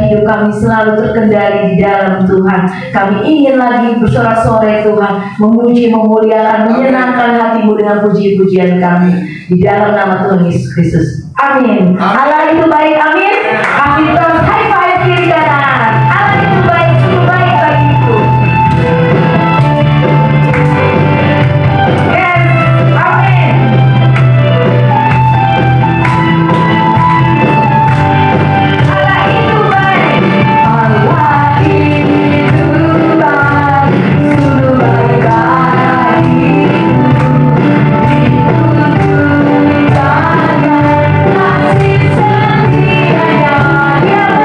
hidup kami selalu terkendali di dalam Tuhan. Kami ingin lagi bersorak-sorai Tuhan, memuji, memuliakan, menyenangkan hatimu dengan puji-pujian kami di dalam nama Tuhan Yesus Kristus. Amin. Allah itu baik, amin. Kasih terus high five kiri kanan. Allah itu baik, itu baik bagiku. Yes, amin. Allah itu baik. Allah itu baik, sungguh baik bagiku. Kasih setianya yang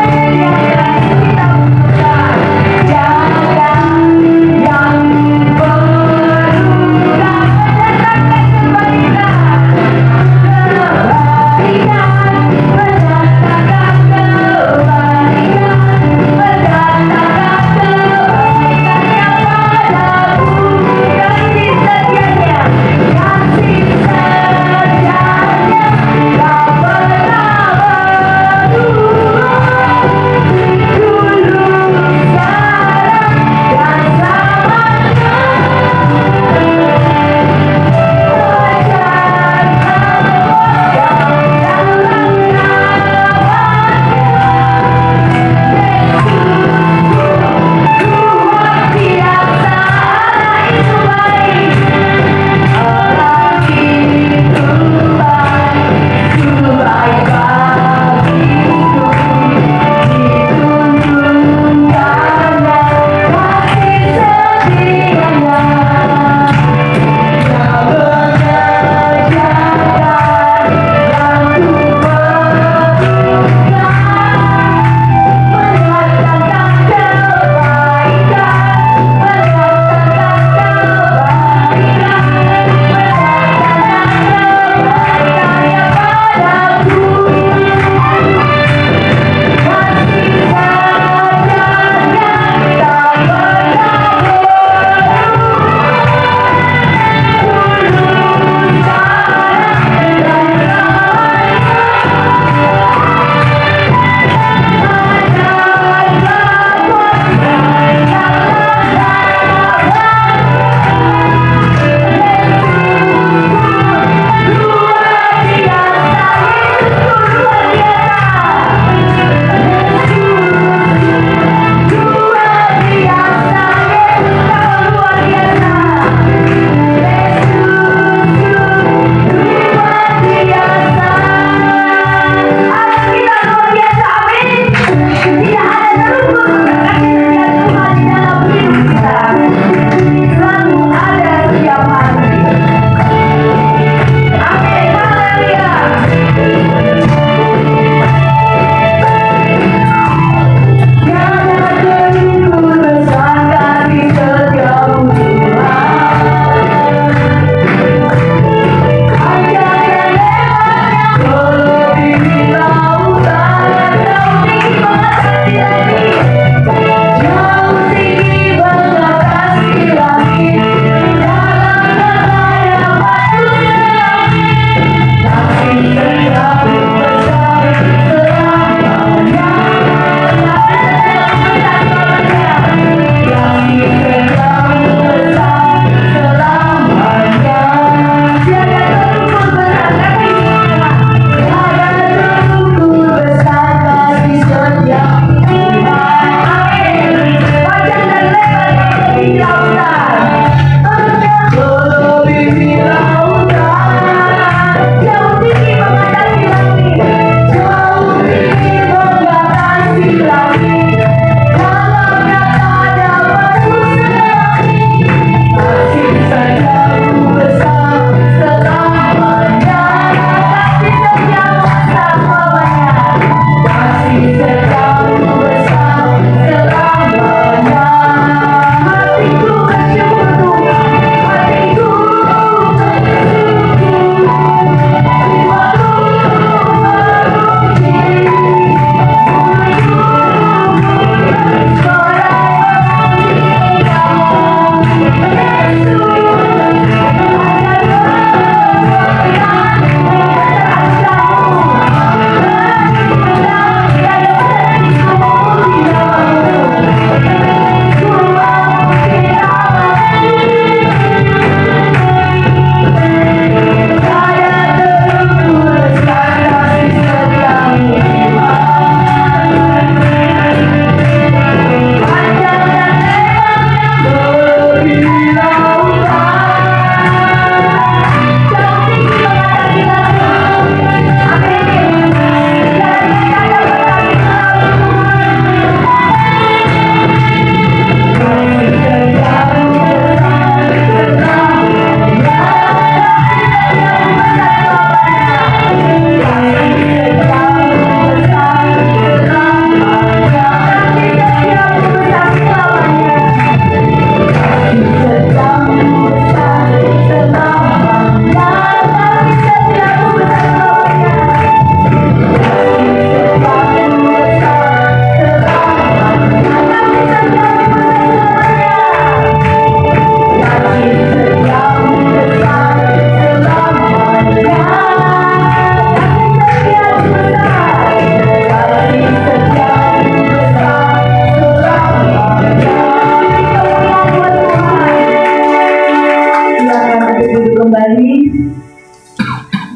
kembali.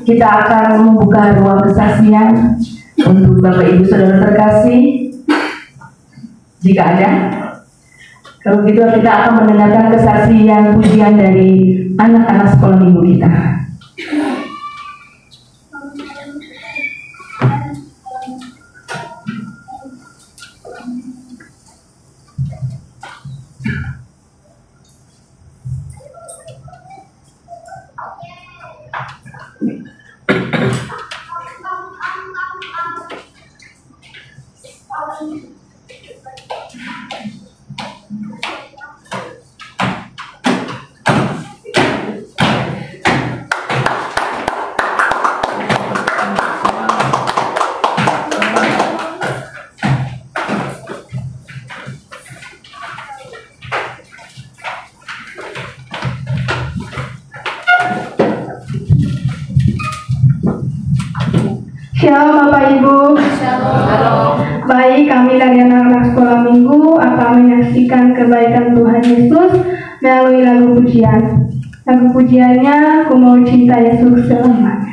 Kita akan membuka ruang kesaksian untuk Bapak Ibu Saudara terkasih. Jika ada, kalau gitu kita akan mendengarkan kesaksian pujian dari anak-anak sekolah minggu kita. Shalom Bapak Ibu. Shalom. Baik, kami dari anak-anak sekolah minggu akan menyaksikan kebaikan Tuhan Yesus melalui lagu pujian. Lagu pujiannya, Ku Mau Cinta Yesus Selamanya.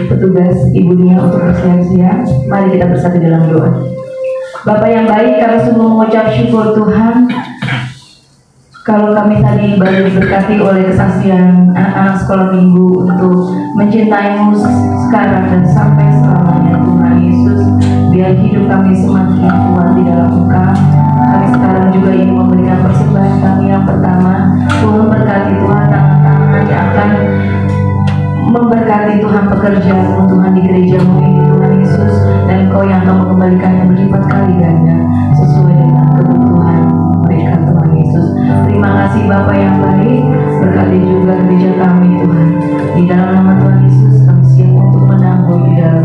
Petugas Ibu Nia untuk bersiap-siap. Mari kita bersatu dalam doa. Bapak yang baik, kami sungguh mengucap syukur Tuhan kalau kami tadi baru diberkati oleh kesaksian anak-anak sekolah minggu untuk mencintai-Mu sekarang dan sampai selamanya. Tuhan Yesus, biar hidup kami semakin kuat di dalam Engkau. Kami sekarang juga ingin memberikan persembahan kami yang pertama. Tuhan berkati Tuhan tangan-tangan yang akan memberkati Tuhan pekerjaan Tuhan di gereja-Mu ini Tuhan Yesus, dan Engkau yang akan mengembalikannya berlipat kali ganda sesuai dengan kebutuhan mereka Tuhan Yesus. Terima kasih Bapa yang baik, berkati juga gereja kami Tuhan. Di dalam nama Tuhan Yesus kami siap untuk menanggung di dalam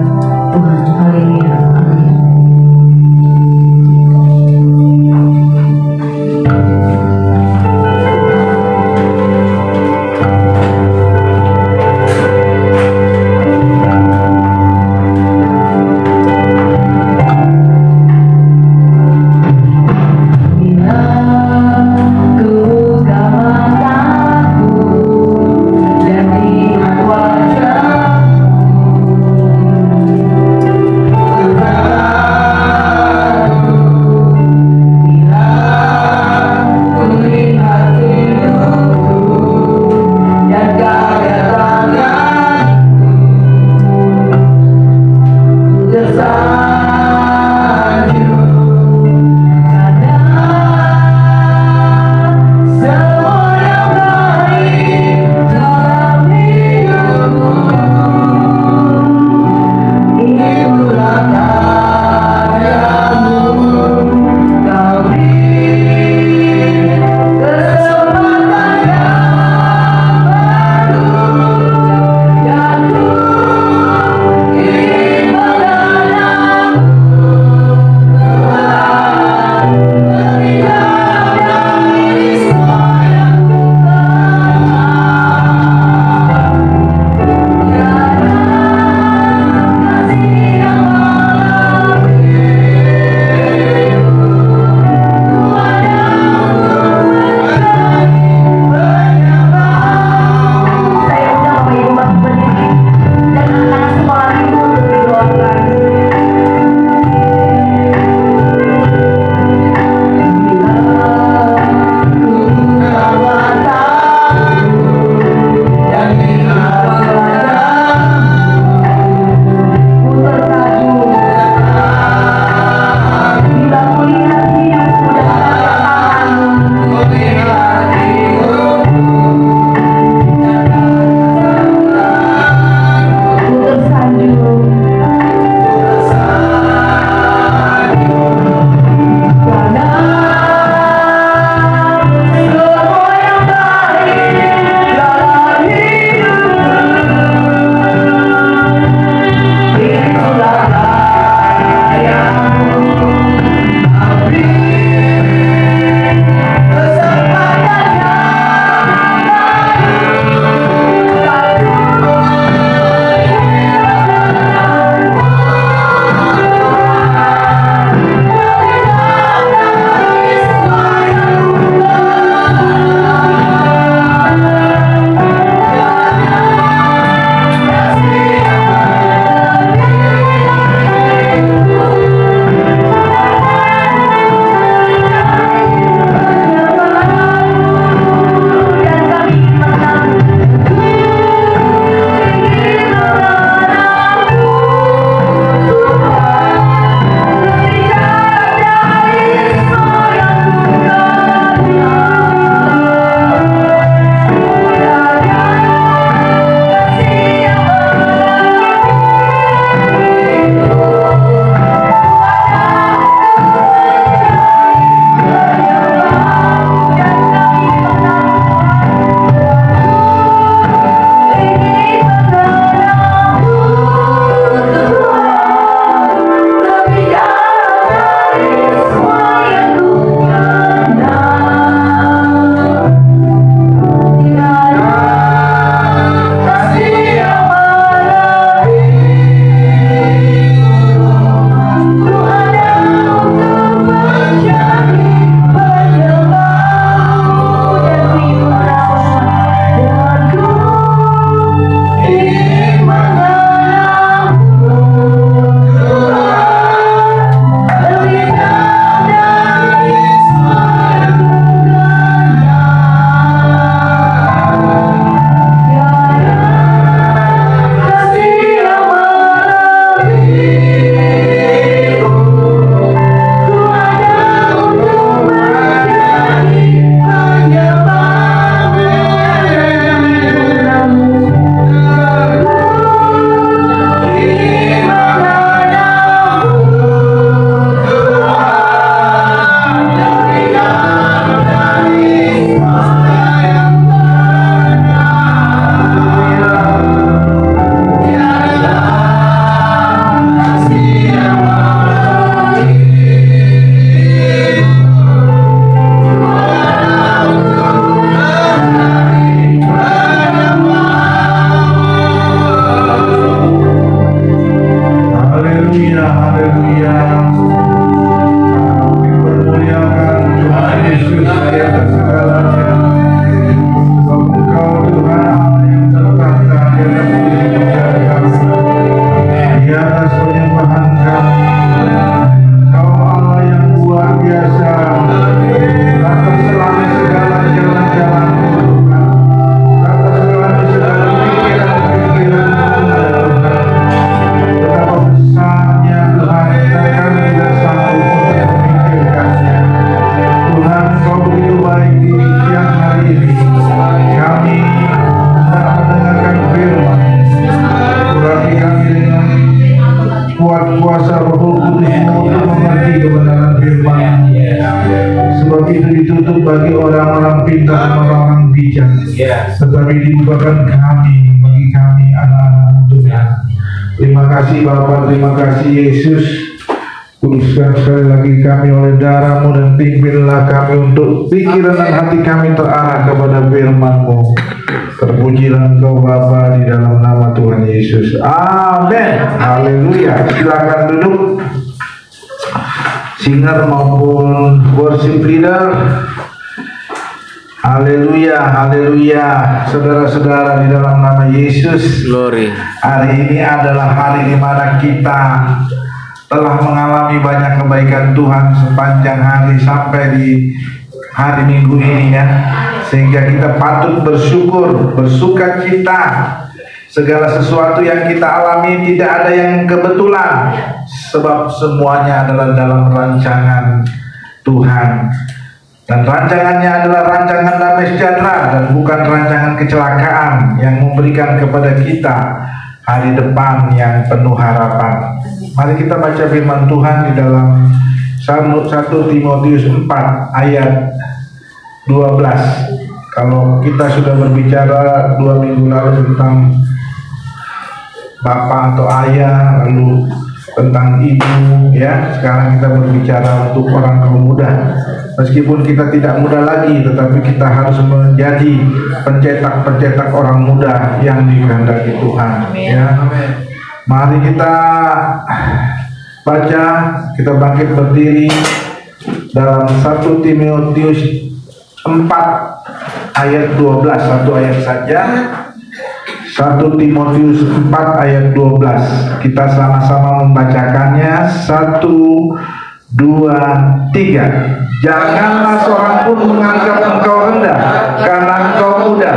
kuasa Roh Kudus-Mu untuk mengerti kebenaran firman. Sebab itu ditutup bagi orang-orang pintar dan orang-orang bijak, tetapi dibukakan bagi kami anak-anak Tuhan. Terima kasih Bapa, terima kasih Yesus. Kuduskan sekali lagi kami oleh darah-Mu dan pimpinlah kami untuk pikiran dan hati kami terarah kepada firman-Mu. Terpujilah Engkau Bapa di dalam nama Tuhan Yesus. Amin. Haleluya. Silakan duduk. Singer maupun worship leader. Haleluya, haleluya. Saudara-saudara di dalam nama Yesus. Glory. Hari ini adalah hari di mana kita telah mengalami banyak kebaikan Tuhan sepanjang hari sampai di hari Minggu ini ya, sehingga kita patut bersyukur, bersuka cita. Segala sesuatu yang kita alami tidak ada yang kebetulan, sebab semuanya adalah dalam rancangan Tuhan, dan rancangannya adalah rancangan damai sejahtera dan bukan rancangan kecelakaan yang memberikan kepada kita hari depan yang penuh harapan. Mari kita baca firman Tuhan di dalam 1 Timotius 4 ayat 12. Kalau kita sudah berbicara 2 minggu lalu tentang bapak atau ayah, lalu tentang ibu ya, sekarang kita berbicara untuk orang kaum muda. Meskipun kita tidak muda lagi, tetapi kita harus menjadi pencetak orang muda yang dikehendaki Tuhan. Ya. Mari kita baca, kita bangkit berdiri dalam 1 Timotius 4 ayat 12, satu ayat saja. 1 Timotius 4 ayat 12. Kita sama-sama membacakannya. 1, 2, 3. Janganlah seorang pun menganggap engkau rendah karena engkau muda.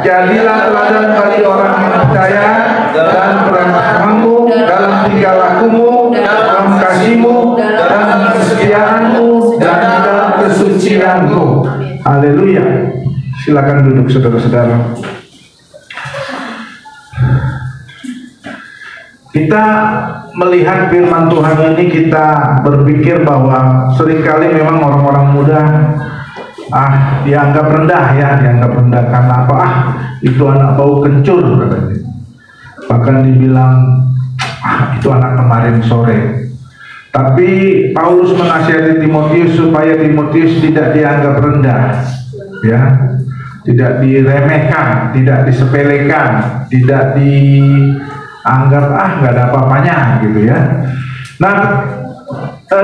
Jadilah teladan bagi orang yang percaya dan beramahmu dalam tingkah lakumu, dalam kasihmu, dalam kesetiaanmu, dan dalam kesucianmu. Haleluya. Silakan duduk saudara-saudara. Kita melihat firman Tuhan ini, kita berpikir bahwa seringkali memang orang-orang muda dianggap rendah ya, dianggap rendah karena apa? Itu anak bau kencur katanya. Bahkan dibilang itu anak kemarin sore. Tapi Paulus menasihati Timotius supaya Timotius tidak dianggap rendah ya, tidak diremehkan, tidak disepelekan, tidak dianggap nggak ada apa-apanya gitu ya. Nah,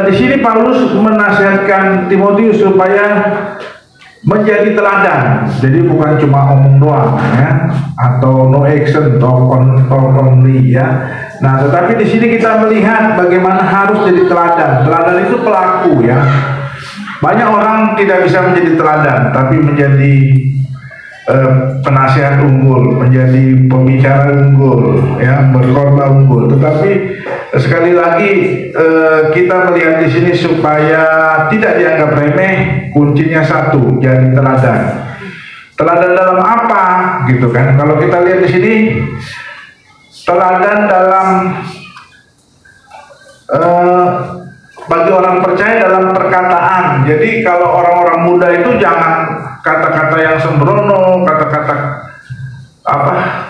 di sini Paulus menasihatkan Timotius supaya menjadi teladan. Jadi bukan cuma omong doang ya, atau no action, talk only ya. Nah, tetapi di sini kita melihat bagaimana harus jadi teladan. Teladan itu pelaku ya. Banyak orang tidak bisa menjadi teladan, tapi menjadi penasihat unggul, menjadi pembicara unggul, ya, berkhotbah unggul. Tetapi sekali lagi kita melihat di sini supaya tidak dianggap remeh, kuncinya satu, jadi teladan. Teladan dalam apa, gitu kan? Kalau kita lihat di sini, teladan dalam bagi orang percaya dalam perkataan. Jadi kalau orang-orang muda itu jangan kata-kata yang sembrono, kata-kata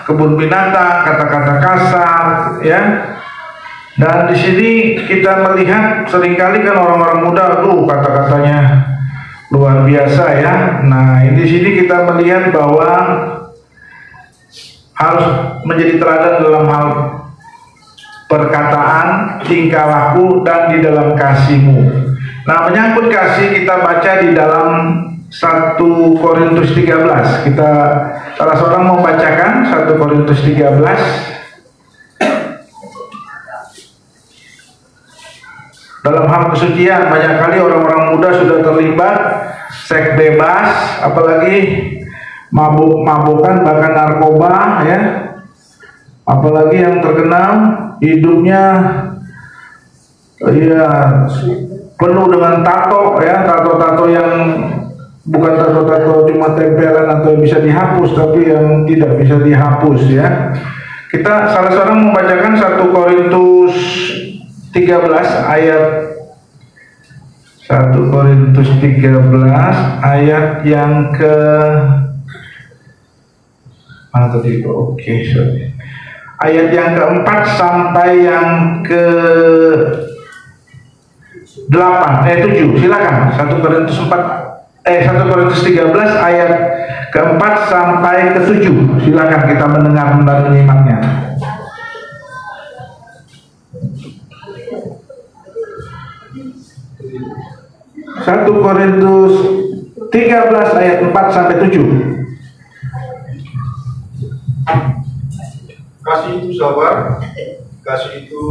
kebun binatang, kata-kata kasar, ya. Dan di sini kita melihat seringkali kan orang-orang muda, kata-katanya luar biasa ya. Nah, di sini kita melihat bahwa harus menjadi teladan dalam hal perkataan, tingkah laku, dan di dalam kasihmu. Nah, menyangkut kasih kita baca di dalam 1 Korintus 13. Kita salah seorang mau bacakan 1 Korintus 13. Dalam hal kesucian banyak kali orang-orang muda sudah terlibat seks bebas, apalagi mabuk-mabukan, bahkan narkoba ya. Apalagi yang terkenal hidupnya penuh dengan tato ya, tato-tato yang bukan tato-tato cuma tempelan atau yang bisa dihapus, tapi yang tidak bisa dihapus ya. Kita salah seorang membacakan 1 Korintus 13 ayat 1 Korintus 13 ayat yang ke mana tadi? Oke, sorry. Ayat yang keempat sampai yang ke 7. Silakan. 1 Korintus 13 ayat keempat sampai ke 7. Silakan kita mendengar dan menyimaknya. 1 Korintus 13 ayat 4 sampai 7. Kasih itu sabar, kasih itu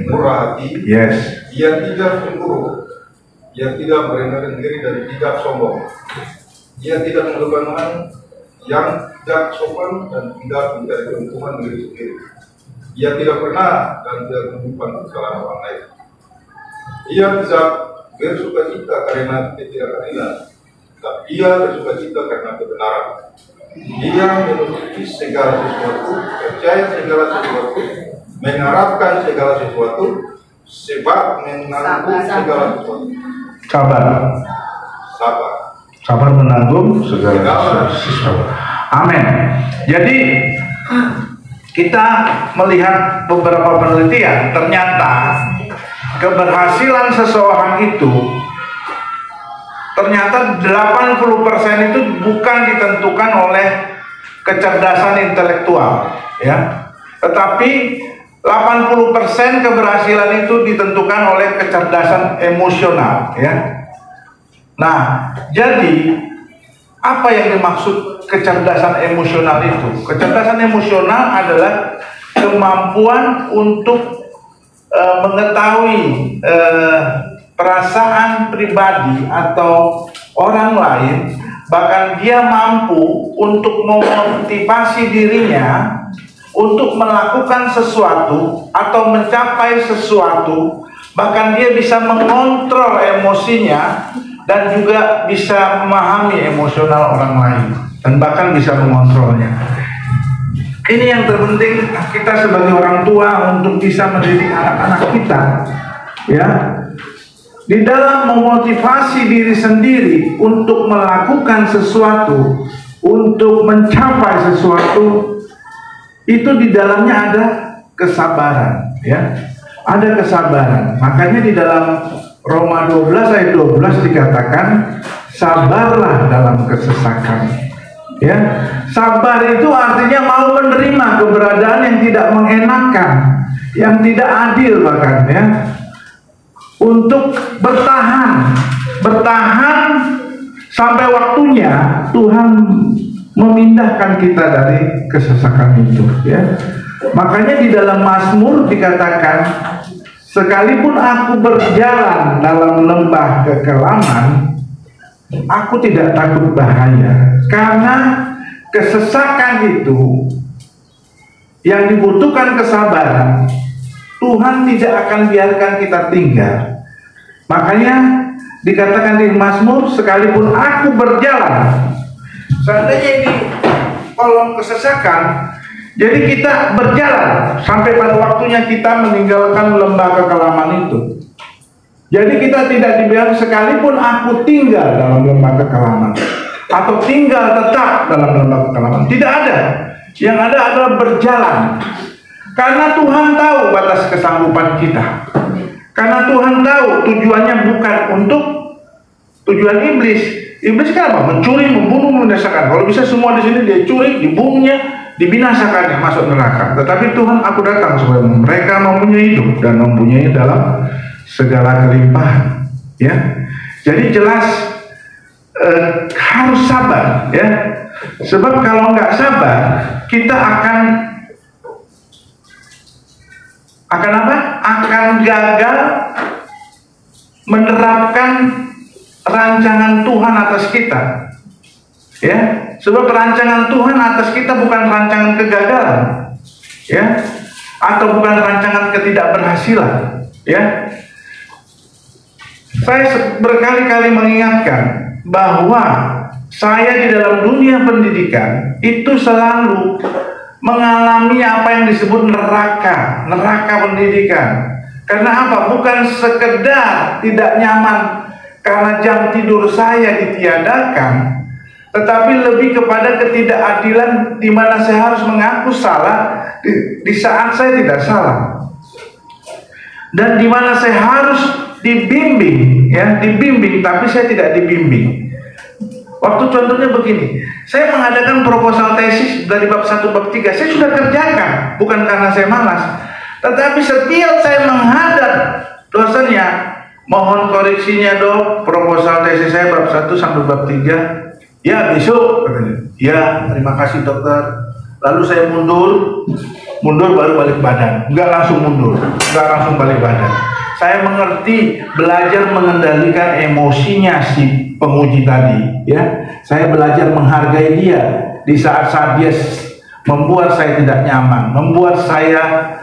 murah hati. Yes. Ia tidak cemburu, ia tidak merendahkan diri dan tidak sombong. Ia tidak mengeluarkan yang tidak sopan dan tidak mencari keuntungan diri sendiri. Ia tidak pernah dan tidak menyimpan kesalahan orang lain. Ia tidak bersukacita karena ketidakadilan, tapi ia bersukacita karena kebenaran. Ia menutupi segala sesuatu, percaya segala sesuatu, mengharapkan segala sesuatu, sebab menanggung segala sesuatu. Sabar menanggung segala sesuatu. Amin. Jadi kita melihat beberapa penelitian, ternyata keberhasilan seseorang itu ternyata 80% itu bukan ditentukan oleh kecerdasan intelektual, ya. Tetapi 80% keberhasilan itu ditentukan oleh kecerdasan emosional, ya. Nah, jadi apa yang dimaksud kecerdasan emosional itu? Kecerdasan emosional adalah kemampuan untuk mengetahui perasaan pribadi atau orang lain, bahkan dia mampu untuk memotivasi dirinya untuk melakukan sesuatu atau mencapai sesuatu, bahkan dia bisa mengontrol emosinya dan juga bisa memahami emosional orang lain dan bahkan bisa mengontrolnya. Ini yang terpenting kita sebagai orang tua untuk bisa mendidik anak-anak kita, ya. Di dalam memotivasi diri sendiri untuk melakukan sesuatu, untuk mencapai sesuatu, itu di dalamnya ada kesabaran, ya. Ada kesabaran. Makanya di dalam Roma 12 ayat 12 dikatakan, sabarlah dalam kesesakan. Ya, sabar itu artinya mau menerima keberadaan yang tidak mengenakan, yang tidak adil bahkan, ya. Untuk bertahan sampai waktunya Tuhan memindahkan kita dari kesesakan itu, ya. Makanya di dalam Mazmur dikatakan, sekalipun aku berjalan dalam lembah kekelaman, aku tidak takut bahaya, karena kesesakan itu yang dibutuhkan kesabaran. Tuhan tidak akan biarkan kita tinggal. Makanya dikatakan di Mazmur, sekalipun aku berjalan, seandainya ini kolom kesesakan, jadi kita berjalan sampai pada waktunya kita meninggalkan lembah kekelaman itu. Jadi kita tidak dibilang sekalipun aku tinggal dalam lembah kekelaman atau tinggal tetap dalam lembah kekelaman. Tidak ada. Yang ada adalah berjalan. Karena Tuhan tahu batas kesanggupan kita. Karena Tuhan tahu tujuannya bukan untuk tujuan iblis. Iblis kan apa? Mencuri, membunuh, membinasakan. Kalau bisa semua di sini dia curi, dibunuhnya, dibinasakannya, masuk neraka. Tetapi Tuhan, aku datang supaya mereka mempunyai hidup dan mempunyai dalam segala kelimpahan, ya. Jadi jelas harus sabar, ya. Sebab kalau nggak sabar, kita akan apa? Akan gagal menerapkan rancangan Tuhan atas kita, ya. Sebab rancangan Tuhan atas kita bukan rancangan kegagalan, ya, atau bukan rancangan ketidakberhasilan, ya. Saya berkali-kali mengingatkan bahwa saya di dalam dunia pendidikan itu selalu mengalami apa yang disebut neraka pendidikan. Karena apa? Bukan sekedar tidak nyaman karena jam tidur saya ditiadakan, tetapi lebih kepada ketidakadilan di mana saya harus mengaku salah di saat saya tidak salah, dan di mana saya harus dibimbing, ya, dibimbing, tapi saya tidak dibimbing. Waktu contohnya begini, saya mengadakan proposal tesis dari bab 1 bab 3, saya sudah kerjakan, bukan karena saya malas, tetapi setiap saya menghadap dosennya, mohon koreksinya dok, proposal tesis saya bab 1 sampai bab 3. Ya besok katanya. Ya terima kasih dokter. Lalu saya mundur baru balik badan. Enggak langsung mundur, enggak langsung balik badan. Saya mengerti, belajar mengendalikan emosinya si penguji tadi, ya. Saya belajar menghargai dia di saat-saat dia membuat saya tidak nyaman, membuat saya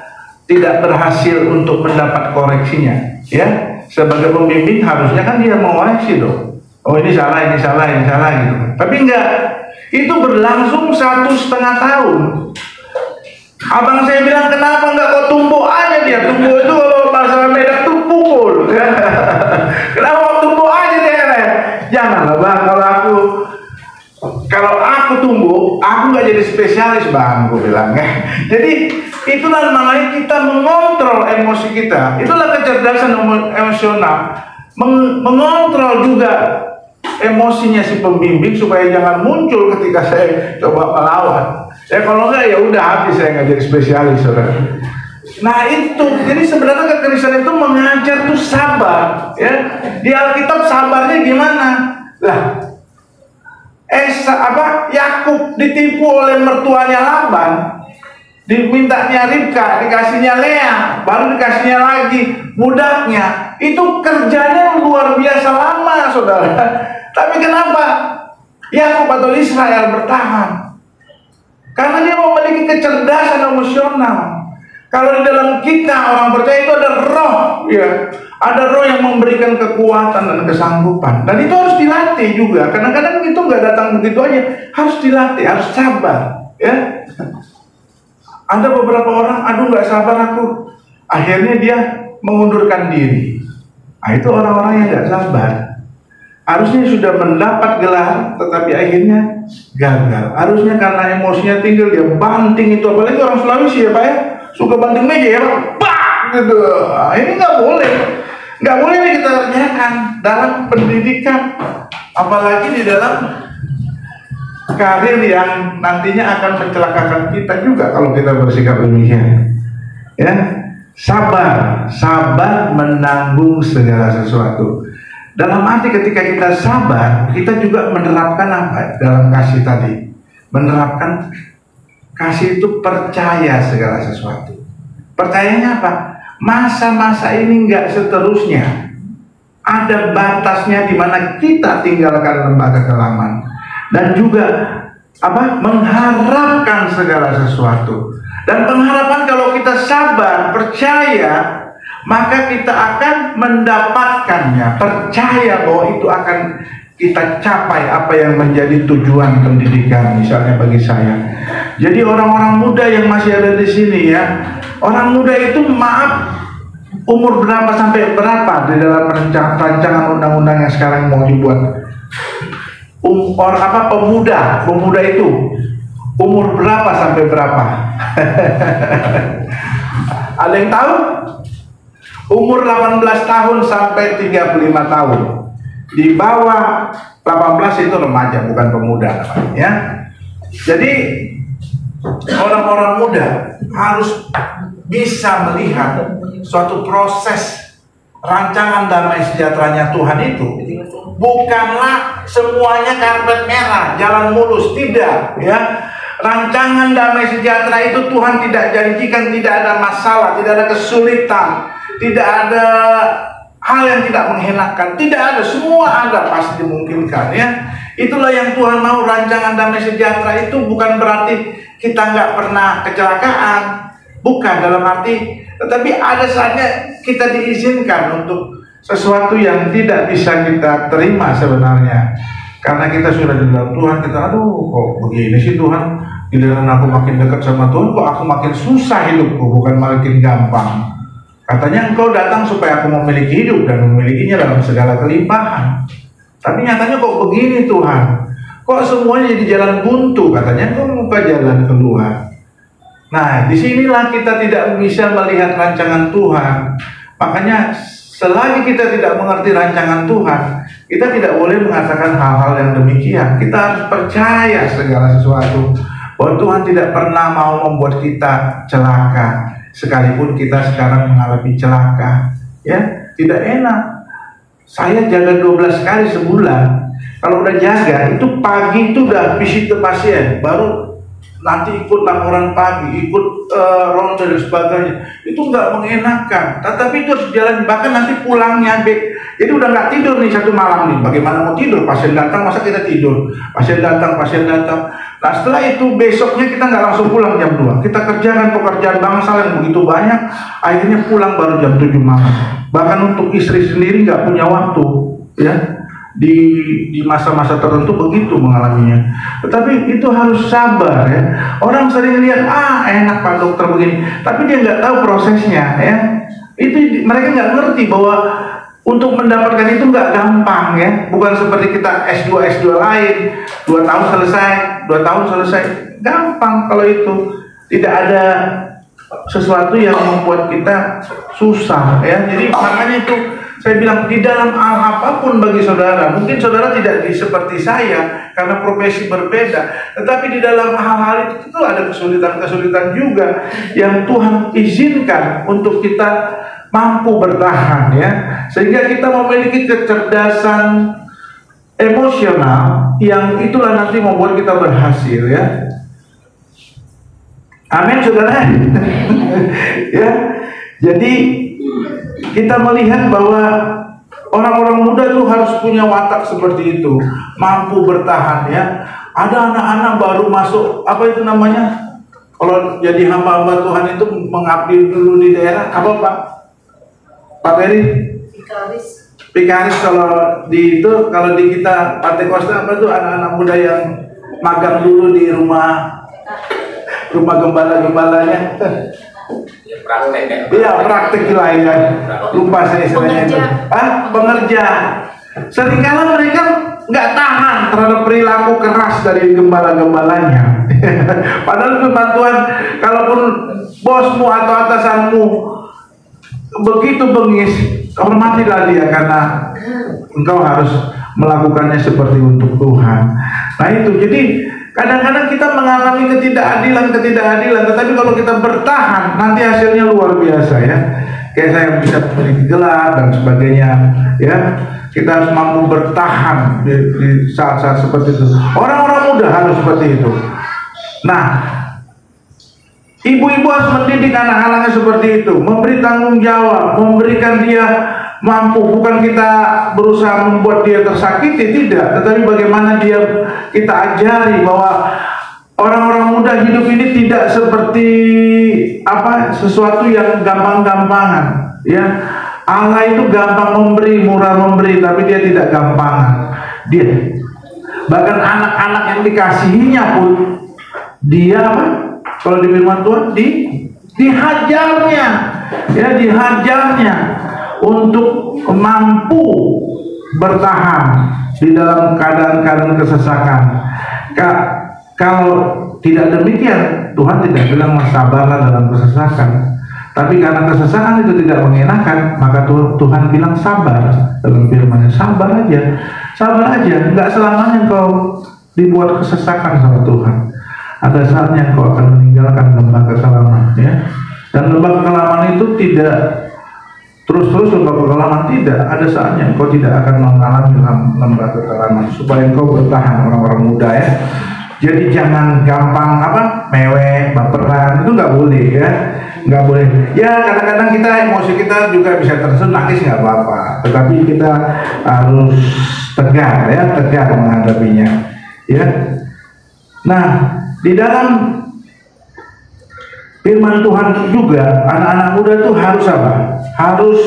tidak berhasil untuk mendapat koreksinya, ya. Sebagai pembimbing harusnya kan dia mengoreksi dong. Oh ini salah gitu. Tapi enggak, itu berlangsung 1,5 tahun. Abang saya bilang kenapa enggak kau tumpuk aja dia. Tumpuk itu kalau bahasa Medan tuh pukul. Kenapa kau tumpuk aja dia katanya. Janganlah bang, kalau aku tumbuk, aku nggak jadi spesialis bang, gue bilang ya. Jadi itulah makanya kita mengontrol emosi kita. Itulah kecerdasan emosional, mengontrol juga emosinya si pembimbing supaya jangan muncul ketika saya coba melawan. Ya kalau enggak ya udah habis, saya nggak jadi spesialis, saudara. Nah itu, jadi sebenarnya kekristenan itu mengajar tuh sabar, ya. Di Alkitab sabarnya gimana? Lah, Yakub ditipu oleh mertuanya Laban, dimintanya Ribka, dikasihnya Lea, baru dikasihnya lagi budaknya. Itu kerjanya luar biasa lama, saudara. Tapi kenapa Yakub atau Israel bertahan? Karena dia memiliki kecerdasan emosional. Kalau di dalam kita orang percaya itu ada roh, ya, ada roh yang memberikan kekuatan dan kesanggupan. Dan itu harus dilatih juga. Kadang-kadang itu nggak datang begitu aja, harus dilatih, harus sabar, ya. Ada beberapa orang, aduh nggak sabar aku, akhirnya dia mengundurkan diri. Nah itu orang-orang yang nggak sabar. Harusnya sudah mendapat gelar, tetapi akhirnya gagal. Harusnya karena emosinya tinggal, dia banting itu. Apalagi orang Sulawesi ya Pak ya, suka banting meja ya Pak, bah, gitu. Nah, ini nggak boleh. Nggak boleh nih kita kerjakan dalam pendidikan. Apalagi di dalam karir yang nantinya akan mencelakakan kita juga kalau kita bersikap demikian. Ya, sabar menanggung segala sesuatu. Dalam arti ketika kita sabar, kita juga menerapkan apa dalam kasih tadi? Menerapkan kasih itu percaya segala sesuatu. Percayanya apa? Masa-masa ini nggak seterusnya. Ada batasnya di mana kita tinggalkan lembaga kelaman. Dan juga apa? Mengharapkan segala sesuatu. Dan pengharapan kalau kita sabar, percaya, maka kita akan mendapatkannya. Percaya bahwa itu akan kita capai apa yang menjadi tujuan pendidikan, misalnya bagi saya. Jadi orang-orang muda yang masih ada di sini ya, orang muda itu maaf umur berapa sampai berapa di dalam rancangan undang-undang yang sekarang mau dibuat. Pemuda itu umur berapa sampai berapa? Ada yang tahu? Umur 18 tahun sampai 35 tahun. Di bawah 18 itu remaja, bukan pemuda ya. Jadi orang-orang muda harus bisa melihat suatu proses rancangan damai sejahteranya Tuhan itu bukanlah semuanya karpet merah, jalan mulus, tidak ya. Rancangan damai sejahtera itu Tuhan tidak janjikan tidak ada masalah, tidak ada kesulitan, tidak ada hal yang tidak mengenakan, tidak ada, semua ada, pasti dimungkinkan ya. Itulah yang Tuhan mau. Rancangan damai sejahtera itu bukan berarti kita nggak pernah kecelakaan, bukan, dalam arti, tetapi ada saatnya kita diizinkan untuk sesuatu yang tidak bisa kita terima sebenarnya. Karena kita sudah di dalam Tuhan, kita aduh kok begini sih Tuhan, giliran aku makin dekat sama Tuhan kok aku makin susah hidupku, bukan makin gampang. Katanya engkau datang supaya aku memiliki hidup dan memilikinya dalam segala kelimpahan. Tapi nyatanya kok begini Tuhan? Kok semuanya jadi jalan buntu? Katanya engkau membuka jalan keluar. Nah, disinilah kita tidak bisa melihat rancangan Tuhan. Makanya selagi kita tidak mengerti rancangan Tuhan, kita tidak boleh mengatakan hal-hal yang demikian. Kita harus percaya segala sesuatu bahwa Tuhan tidak pernah mau membuat kita celaka. Sekalipun kita sekarang mengalami celaka, ya tidak enak. Saya jaga 12 kali sebulan. Kalau udah jaga, itu pagi itu udah visit ke pasien, baru nanti ikut laporan pagi, ikut ronde dan sebagainya. Itu nggak mengenakan. Tetapi itu harus jalan, bahkan nanti pulangnya jadi udah nggak tidur nih satu malam nih. Bagaimana mau tidur? Pasien datang, masa kita tidur? Pasien datang. Nah setelah itu besoknya kita nggak langsung pulang jam 2. Kita kerjakan pekerjaan bangsa yang begitu banyak, akhirnya pulang baru jam 7 malam. Bahkan untuk istri sendiri nggak punya waktu, ya. Di masa-masa tertentu begitu mengalaminya. Tetapi itu harus sabar, ya. Orang sering lihat enak Pak Dokter begini, tapi dia nggak tahu prosesnya, ya. Itu mereka nggak ngerti bahwa untuk mendapatkan itu nggak gampang, ya. Bukan seperti kita S2 lain 2 tahun selesai. Gampang kalau itu. Tidak ada sesuatu yang membuat kita susah, ya. Jadi makanya itu saya bilang, di dalam hal apapun bagi saudara, mungkin saudara tidak seperti saya karena profesi berbeda, tetapi di dalam hal-hal itu ada kesulitan-kesulitan juga yang Tuhan izinkan untuk kita mampu bertahan, ya, sehingga kita memiliki kecerdasan emosional yang itulah nanti membuat kita berhasil, ya. Amin, saudara. Ya, jadi kita melihat bahwa orang-orang muda itu harus punya watak seperti itu, mampu bertahan, ya. Ada anak-anak baru masuk, apa itu namanya? Kalau jadi hamba-hamba Tuhan itu mengabdi dulu di daerah, apa Pak Ferry? Pikaris kalau di kita Pantekosta apa tuh anak-anak muda yang magang dulu di rumah gembala-gembalanya. Praktek lah ya. Lupa saya istilahnya itu. Pengerja. Seringkali mereka nggak tahan terhadap perilaku keras dari gembala-gembalanya. Padahal firman Tuhan, kalaupun bosmu atau atasanmu begitu bengis, hormatilah dia karena engkau harus melakukannya seperti untuk Tuhan. Nah itu, jadi kadang-kadang kita mengalami ketidakadilan, tetapi kalau kita bertahan, nanti hasilnya luar biasa, ya. Kayak saya bisa memiliki gelar dan sebagainya, ya. Kita harus mampu bertahan di saat-saat seperti itu. Orang-orang muda harus seperti itu. Nah, ibu-ibu harus mendidik anak-anaknya seperti itu, memberi tanggung jawab, memberikan dia mampu. Bukan kita berusaha membuat dia tersakiti, tidak, tetapi bagaimana kita ajari bahwa orang-orang muda hidup ini tidak seperti sesuatu yang gampang-gampangan, ya. Allah itu gampang memberi, murah memberi, tapi dia tidak gampangan. Dia bahkan anak-anak yang dikasihinya pun dia kalau di firman Tuhan dihajarnya, ya, dihajarnya untuk mampu bertahan di dalam keadaan-keadaan kesesakan. Kalau tidak demikian, Tuhan tidak bilang sabarlah dalam kesesakan. Tapi karena kesesakan itu tidak mengenakan, maka Tuhan bilang sabar dalam firman-Nya. Sabar aja. Nggak selamanya kau dibuat kesesakan sama Tuhan. Ada saatnya kau akan meninggalkan lembah kekelaman, ya. Dan lembah kekelaman itu tidak terus-terus lembah kekelaman, tidak. Ada saatnya kau tidak akan mengalami lembah kekelaman, supaya kau bertahan, orang-orang muda, ya. Jadi jangan gampang mewek, baperan, itu nggak boleh, ya. Nggak boleh. Ya kadang-kadang kita emosi kita juga bisa tersentuh, nangis nggak apa-apa. Tetapi kita harus tegar, ya, tegar menghadapinya, ya. Nah, di dalam firman Tuhan juga anak-anak muda itu harus apa? Harus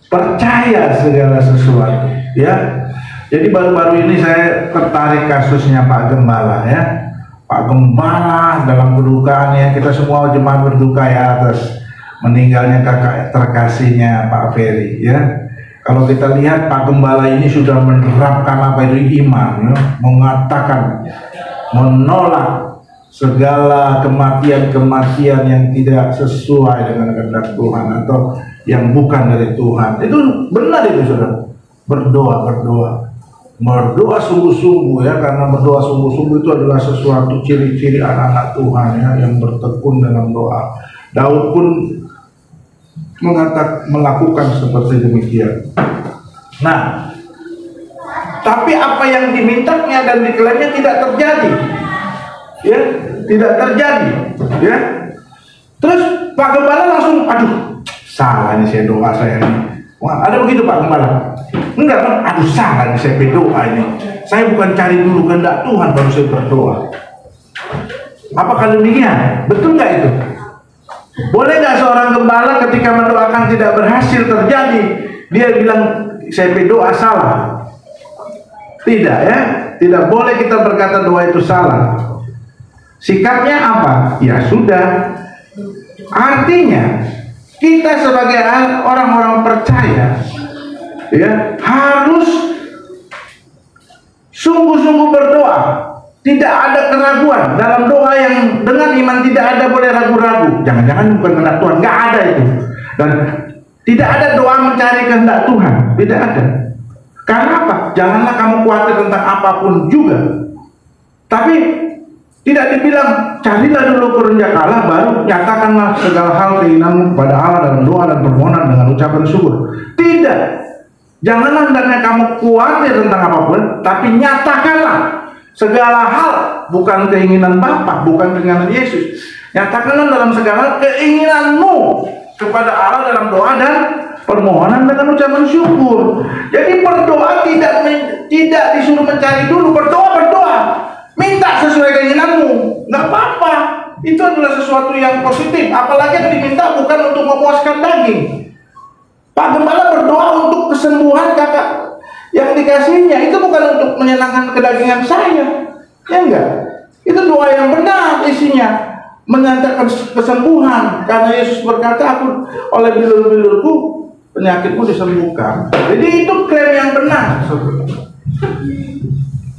percaya segala sesuatu, ya. Jadi baru-baru ini saya tertarik kasusnya Pak Gembala, ya. Pak Gembala dalam kedukaannya, kita semua jemaat berduka, ya, atas meninggalnya kakak terkasihnya Pak Ferry, ya. Kalau kita lihat Pak Gembala ini sudah menerapkan apa itu iman, ya, mengatakan, menolak segala kematian-kematian yang tidak sesuai dengan kehendak Tuhan atau yang bukan dari Tuhan. Itu benar itu, saudara. Berdoa sungguh-sungguh, ya, karena berdoa sungguh-sungguh itu adalah sesuatu ciri-ciri anak-anak Tuhan, ya, yang bertekun dalam doa. Daud pun melakukan seperti demikian. Nah, tapi apa yang dimintanya dan diklaimnya tidak terjadi, ya, tidak terjadi, ya. Terus Pak Gembala langsung, aduh, salah ini saya doa saya ini. Wah, ada begitu Pak Gembala? Enggak kan? Aduh, salah nih saya berdoa ini. Saya bukan cari dulu kehendak Tuhan baru saya berdoa. Apa demikian? Betul nggak itu? Boleh nggak seorang gembala ketika mendoakan tidak berhasil terjadi, dia bilang saya berdoa salah? Tidak, ya. Tidak boleh kita berkata doa itu salah. Sikapnya apa? Ya sudah. Artinya kita sebagai orang-orang percaya, ya, harus sungguh-sungguh berdoa. Tidak ada keraguan dalam doa, yang dengan iman tidak ada boleh ragu-ragu. Jangan-jangan bukan kehendak Tuhan, nggak ada itu. Dan tidak ada doa mencari kehendak Tuhan, tidak ada. Karena apa? Janganlah kamu khawatir tentang apapun juga. Tapi tidak dibilang carilah dulu kehendak Allah, baru nyatakanlah segala hal keinginanmu kepada Allah dalam doa dan permohonan dengan ucapan syukur. Tidak. Janganlah hendaknya kamu khawatir tentang apapun, tapi nyatakanlah segala hal, bukan keinginan Bapa, bukan keinginan Yesus. Nyatakanlah dalam segala keinginanmu kepada Allah dalam doa dan permohonan dengan ucapan syukur. Jadi berdoa tidak disuruh mencari dulu, berdoa. Minta sesuai keinginanmu, nggak apa-apa. Itu adalah sesuatu yang positif. Apalagi yang diminta bukan untuk memuaskan daging. Pak Gembala berdoa untuk kesembuhan kakak yang dikasihnya, itu bukan untuk menyenangkan kedagingan saya, ya enggak? Itu doa yang benar isinya, menyatakan kesembuhan, karena Yesus berkata, aku oleh bilur-bilurku penyakitmu disembuhkan. Jadi itu klaim yang benar.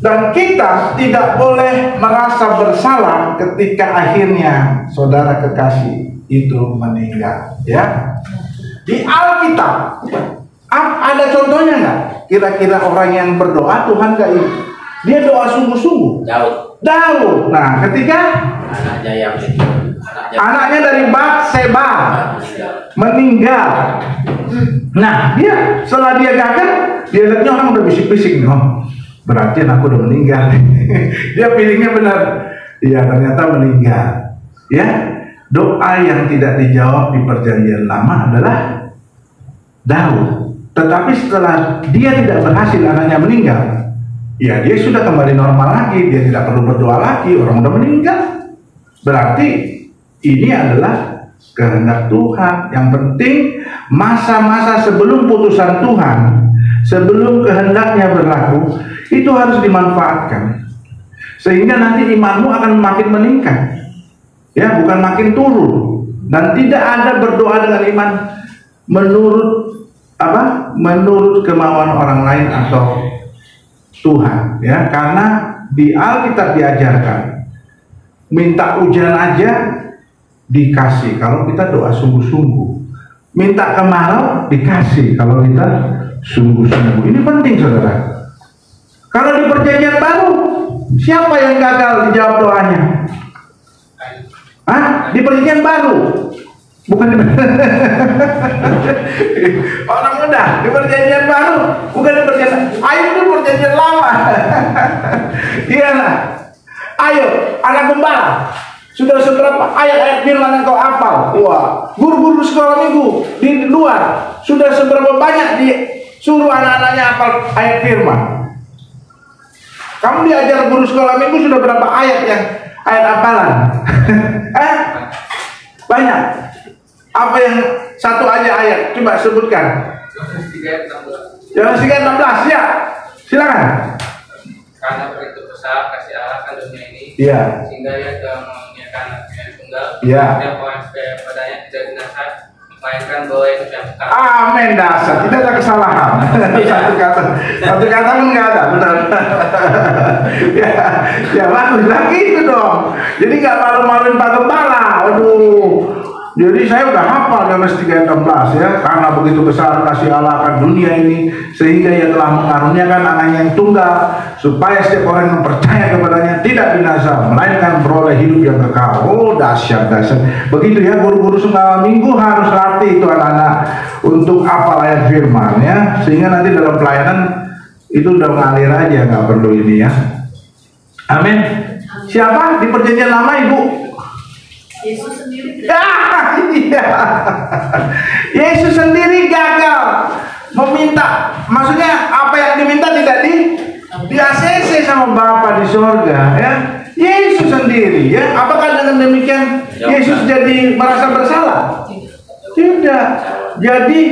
Dan kita tidak boleh merasa bersalah ketika akhirnya saudara kekasih itu meninggal, ya. Di Alkitab ada contohnya nggak? Kira-kira orang yang berdoa Tuhan gak ini? Dia doa sungguh-sungguh. Daud. Nah, ketika anaknya dari Batseba meninggal. Nah, dia setelah dia gagal, dia lihatnya orang udah bisik-bisik nih. Oh, berarti anakku udah meninggal. Dia pilihnya benar. Iya, ternyata meninggal. Ya, doa yang tidak dijawab di perjanjian lama adalah Daud. Tetapi setelah dia tidak berhasil, anaknya meninggal, ya dia sudah kembali normal lagi. Dia tidak perlu berdoa lagi, orang udah meninggal. Berarti ini adalah kehendak Tuhan. Yang penting masa-masa sebelum putusan Tuhan, sebelum kehendaknya berlaku, itu harus dimanfaatkan, sehingga nanti imanmu akan makin meningkat, ya, bukan makin turun. Dan tidak ada berdoa dengan iman menurut kemauan orang lain atau Tuhan, ya. Karena di Alkitab diajarkan minta hujan aja dikasih kalau kita doa sungguh-sungguh, minta kemarau dikasih kalau kita sungguh-sungguh. Ini penting, saudara. Kalau di perjanjian baru, siapa yang gagal dijawab doanya? Di perjanjian baru, bukan di orang muda, di perjanjian baru, bukan di perjanjian. Ayo di perjanjian lama. Iya lah. Ayo, anak gembala, sudah seberapa ayat-ayat firman yang kau hafal? Wah, guru-guru sekolah minggu di luar sudah seberapa banyak disuruh anak-anaknya hafal ayat firman? Kamu diajar guru sekolah minggu sudah berapa ayat hafalan? Banyak. Apa yang satu aja ayat? Coba sebutkan. Yohanes 3:16, ya. Silakan. Karena begitu besar kasih Allah akan dunia ini, Ya. sehingga Ia telah mengaruniakan anaknya yang tunggal, Ya. dan padanya tidak binasa, melainkan bahwa Yesus yang kekal. Amin, dasar tidak ada kesalahan. satu kata pun nggak ada, benar. ya bagus lagi itu dong. Jadi nggak malu-maluin Pak Gembala. Waduh. Jadi saya udah hafal Yohanes 3:16 ya, karena begitu besar kasih Allah akan dunia ini sehingga Ia telah mengaruniakan anaknya yang tunggal supaya setiap orang yang percaya kepadanya tidak binasa melainkan beroleh hidup yang kekal. Oh, dahsyat. Begitu ya, guru-guru sembahyang minggu harus latih itu anak-anak untuk hafal ayat firman ya, sehingga nanti dalam pelayanan itu udah ngalir aja, nggak perlu ini ya. Amin. Siapa di perjanjian lama, Ibu? Yesus sendiri. Iya. Yesus sendiri gagal meminta. Maksudnya apa yang diminta tidak di ACC sama Bapa di surga ya. Yesus sendiri ya. Apakah dengan demikian Yesus jadi merasa bersalah? Tidak. Jadi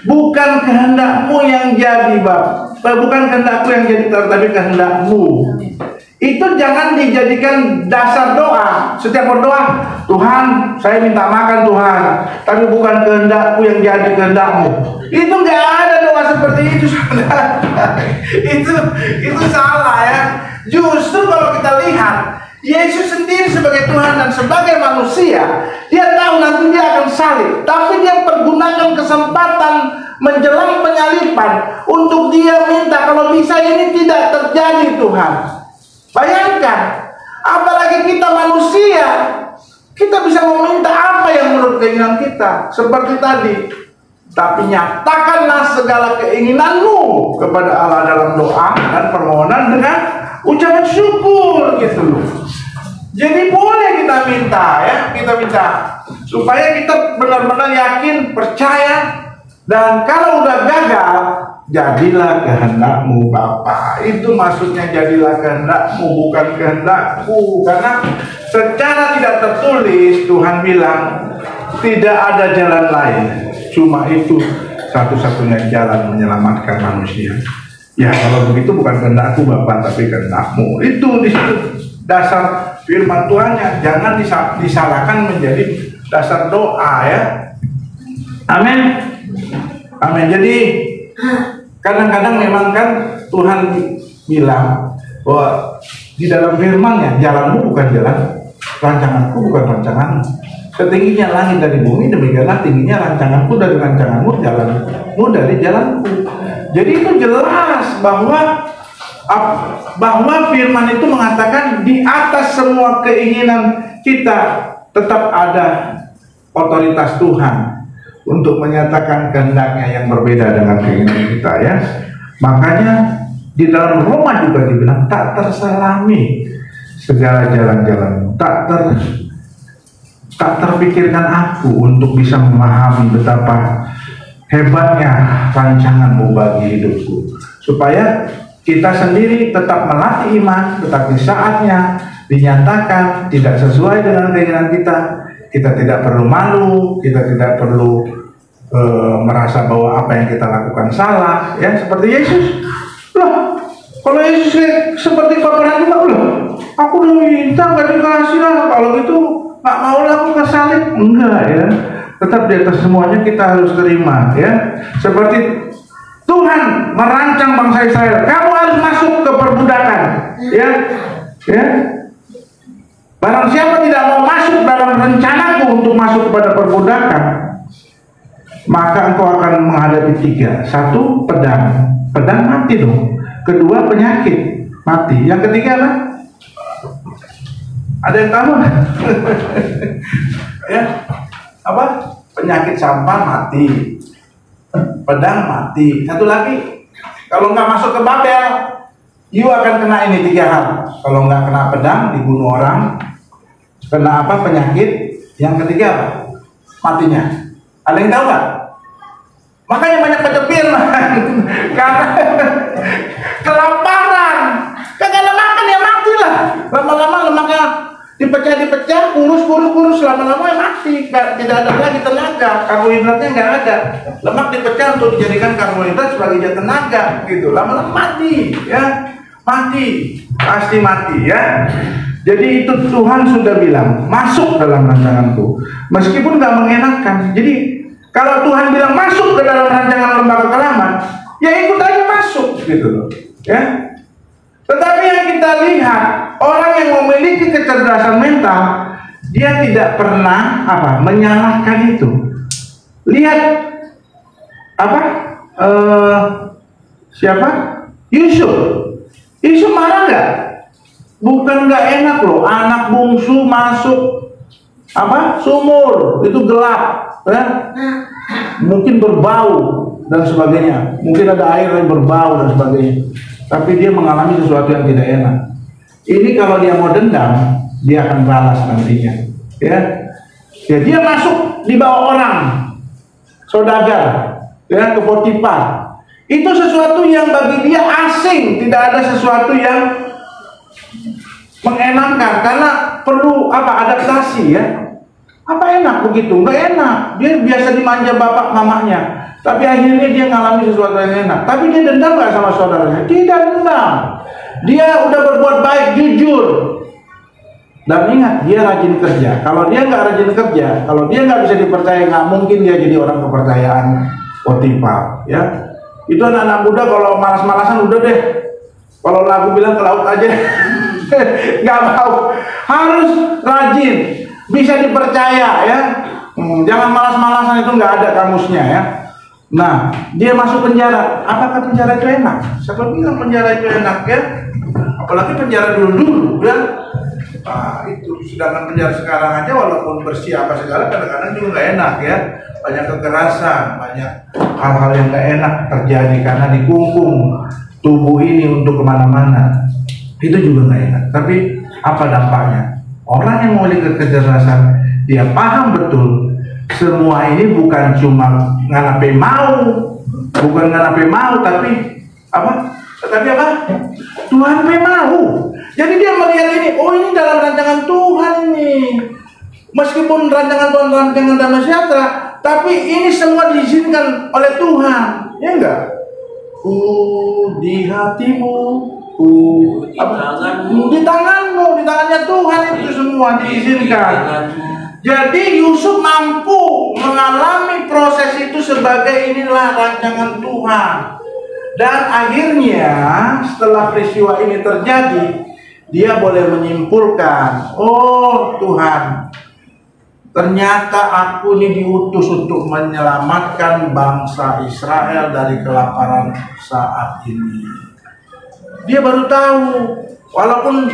bukan kehendakmu yang jadi, Bapak. Bukan kehendakku yang jadi, tapi kehendakmu. Itu jangan dijadikan dasar doa. Setiap berdoa, Tuhan, saya minta makan Tuhan, tapi bukan kehendakku yang jadi kehendakmu. Itu nggak ada doa seperti itu, saudara. itu salah ya. Justru kalau kita lihat Yesus sendiri sebagai Tuhan dan sebagai manusia, Dia tahu nanti Dia akan salib, tapi Dia pergunakan kesempatan menjelang penyaliban untuk Dia minta, kalau bisa ini tidak terjadi Tuhan. Bayangkan, apalagi kita manusia, kita bisa meminta apa yang menurut keinginan kita, seperti tadi. Tapi nyatakanlah segala keinginanmu kepada Allah dalam doa dan permohonan dengan ucapan syukur, gitu loh. Jadi boleh kita minta ya, kita minta supaya kita benar-benar yakin, percaya, dan kalau udah gagal, jadilah kehendakmu Bapa. Itu maksudnya jadilah kehendakmu, bukan kehendakku. Karena secara tidak tertulis Tuhan bilang tidak ada jalan lain, cuma itu satu-satunya jalan menyelamatkan manusia. Ya kalau begitu bukan kehendakku Bapa, tapi kehendakmu. Itu di situ dasar firman Tuhannya. Jangan disalahkan menjadi dasar doa ya. Amin. Amin. Jadi kadang-kadang memang kan Tuhan bilang bahwa di dalam firman-Nya, jalanmu bukan jalan, rancanganku bukan rancanganmu. Setingginya langit dari bumi, demikianlah tingginya rancanganku dari rancanganmu, jalanmu dari jalanku. Jadi itu jelas bahwa firman itu mengatakan di atas semua keinginan kita tetap ada otoritas Tuhan untuk menyatakan kehendaknya yang berbeda dengan keinginan kita ya. Makanya di dalam Roma juga dibilang tak terselami segala jalan-jalanmu, tak terpikirkan aku untuk bisa memahami betapa hebatnya rancanganmu bagi hidupku, supaya kita sendiri tetap melatih iman, tetapi saatnya dinyatakan tidak sesuai dengan keinginan kita, kita tidak perlu malu, kita tidak perlu merasa bahwa apa yang kita lakukan salah, ya seperti Yesus. Loh, kalau Yesus seperti Abraham juga, loh, aku udah minta nggak dikasih lah, kalau gitu nggak mau lah aku kesalib, enggak ya. Tetap di atas semuanya kita harus terima, ya. Seperti Tuhan merancang bangsa Israel, kamu harus masuk ke perbudakan, ya. Barang siapa tidak mau masuk dalam rencanaku untuk masuk kepada perbudakan, maka engkau akan menghadapi 3. 1, pedang mati dong. 2, penyakit mati. Yang ketiga apa? Ada yang tahu? Ya, apa? Penyakit sampah mati, pedang mati. Satu lagi, kalau nggak masuk ke Babel, you akan kena ini 3 hal. Kalau nggak kena pedang, dibunuh orang. Kena apa? Penyakit. Yang ketiga apa? Matinya. Ada yang tahu nggak? Makanya banyak baca firman karena kelaparan, kagak ada makan ya matilah. Lama-lama lemaknya dipecah, kurus, lama-lama ya mati. Tidak ada lagi tenaga, karbohidratnya nggak ada. Lemak dipecah untuk dijadikan karbohidrat sebagai tenaga, gitu. Lama-lama mati, ya mati, pasti mati, ya. Jadi itu Tuhan sudah bilang masuk dalam rancanganku, meskipun nggak mengenakan. Jadi Kalau Tuhan bilang masuk ke dalam rancangan lembaga kelaman, ya ikut aja masuk gitu loh, ya. Tetapi yang kita lihat, orang yang memiliki kecerdasan mental, dia tidak pernah menyalahkan itu. Lihat siapa? Yusuf marah nggak? Bukan nggak enak loh, anak bungsu masuk sumur, itu gelap, ya? Mungkin berbau dan sebagainya, mungkin ada air yang berbau dan sebagainya, tapi dia mengalami sesuatu yang tidak enak. Ini kalau dia mau dendam, dia akan balas nantinya, ya dia masuk di bawah orang saudagar, ya, ke Potifar. Itu sesuatu yang bagi dia asing, tidak ada sesuatu yang mengenakkan, karena perlu adaptasi, ya. Apa enak begitu? Nggak enak. Dia biasa dimanja bapak mamanya, tapi akhirnya dia ngalami sesuatu yang enak. Tapi dia dendam nggak sama saudaranya? Tidak dendam. Dia udah berbuat baik, jujur. Dan ingat, dia rajin kerja. Kalau dia nggak rajin kerja, kalau dia nggak bisa dipercaya, nggak mungkin dia jadi orang kepercayaan Potifar, ya. Itu anak-anak muda kalau malas-malasan udah deh. Kalau lagu bilang ke laut aja, nggak mau. Harus rajin, bisa dipercaya, ya. Jangan malas-malasan, itu nggak ada kamusnya, ya. Nah, dia masuk penjara. Apakah penjara itu enak? Siapa bilang penjara itu enak, ya? Apalagi penjara dulu, ya. Itu sedangkan penjara sekarang aja walaupun bersih apa segala, kadang-kadang juga nggak enak, ya. Banyak kekerasan, banyak hal-hal yang nggak enak terjadi karena dikungkung tubuh ini untuk kemana-mana. Itu juga nggak enak. Tapi apa dampaknya? Orang yang memiliki kecerdasan, dia paham betul semua ini bukan cuma nganape mau, tapi Tuhan mau. Jadi dia melihat ini, oh ini dalam rancangan Tuhan ini. Meskipun rancangan Tuhan rancangan damai sejahtera, tapi ini semua diizinkan oleh Tuhan, ya enggak? Di hatimu, di tanganmu, di tangannya Tuhan itu semua diizinkan. Jadi Yusuf mampu mengalami proses itu sebagai inilah rancangan Tuhan. Dan akhirnya setelah peristiwa ini terjadi, dia boleh menyimpulkan, oh Tuhan, ternyata aku ini diutus untuk menyelamatkan bangsa Israel dari kelaparan saat ini. Dia baru tahu, walaupun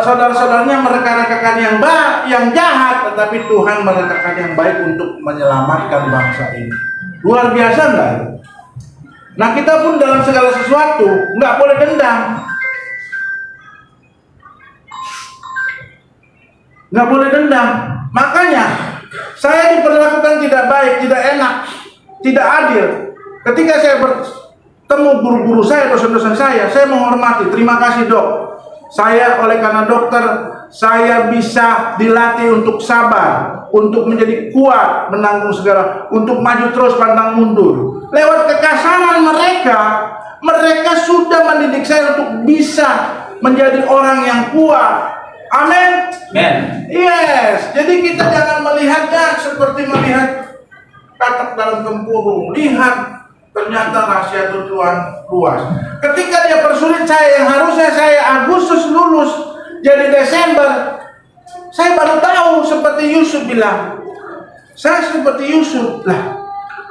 saudara-saudaranya mereka-rekakan yang jahat, tetapi Tuhan merekakan yang baik untuk menyelamatkan bangsa ini. Luar biasa enggak? Nah, kita pun dalam segala sesuatu nggak boleh dendam, nggak boleh dendam. Makanya saya diperlakukan tidak baik, tidak enak, tidak adil. Ketika saya bertemu guru-guru saya, dosen-dosen saya menghormati. Terima kasih dok. Saya oleh karena dokter, saya bisa dilatih untuk sabar, untuk menjadi kuat, menanggung segala, untuk maju terus pantang mundur. Lewat kekasaran mereka sudah mendidik saya untuk bisa menjadi orang yang kuat. Amin. Yes. Jadi kita jangan melihatnya seperti melihat katak dalam tempurung. Lihat, ternyata rahasia Tuhan luas. Ketika dia persulit saya, yang harusnya saya Agustus lulus jadi Desember, saya baru tahu seperti Yusuf bilang. Saya seperti Yusuf lah.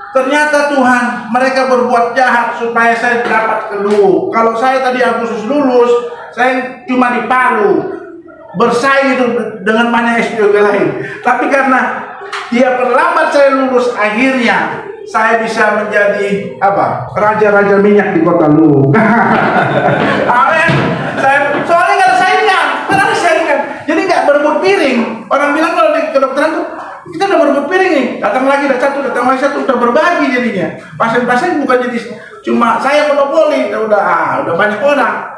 Ternyata Tuhan, mereka berbuat jahat supaya saya dapat keluar. Kalau saya tadi Agustus lulus, saya cuma di Palu, bersaing itu dengan banyak SPOG lain. Tapi karena dia perlambat saya lulus, akhirnya saya bisa menjadi raja-raja minyak di kota Luwu. Amin. Soalnya nggak ada saingan, jadi nggak berebut piring. Orang bilang kalau di kedokteran tuh kita udah berebut piring nih, datang lagi datang lagi satu, udah berbagi jadinya. Pasien-pasien bukan jadi cuma saya monopoli, udah banyak orang.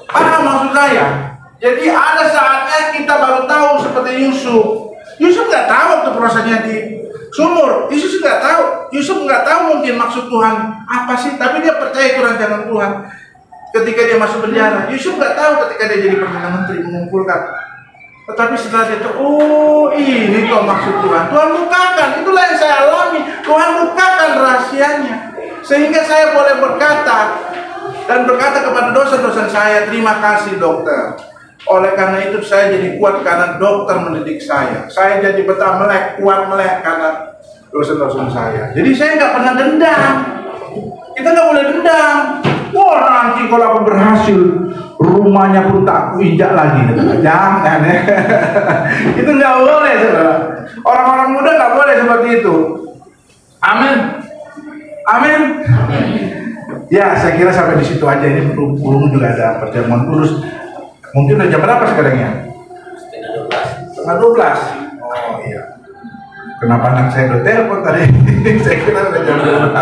Paham maksud saya? Jadi ada saatnya kita baru tahu seperti Yusuf. Yusuf nggak tahu waktu prosesnya di sumur. Yusuf nggak tahu mungkin maksud Tuhan apa sih. Tapi dia percaya itu rancangan Tuhan. Ketika dia masuk penjara, Yusuf nggak tahu ketika dia jadi perdana menteri mengumpulkan. Tetapi setelah itu, oh ini kok maksud Tuhan. Tuhan bukakan. Itulah yang saya alami. kesaksiannya, sehingga saya boleh berkata kepada dosen-dosen saya, terima kasih dokter. Oleh karena itu saya jadi kuat karena dokter mendidik saya. Saya jadi betah melek, kuat melek karena dosen-dosen saya. Jadi saya nggak pernah dendam. Kita nggak boleh dendam. Wah, nanti kalau aku berhasil, rumahnya pun tak aku injak lagi. Jangan ya. Itu nggak boleh, saudara. Orang-orang muda nggak boleh seperti itu. Amin. Amin. Ya, saya kira sampai di situ aja. Ini belum juga ada perjamuan kudus. Mungkin udah jam berapa sekarang ya? Setengah 12. Oh iya. Kenapa anak saya udah telepon tadi? Saya kira udah jam 12.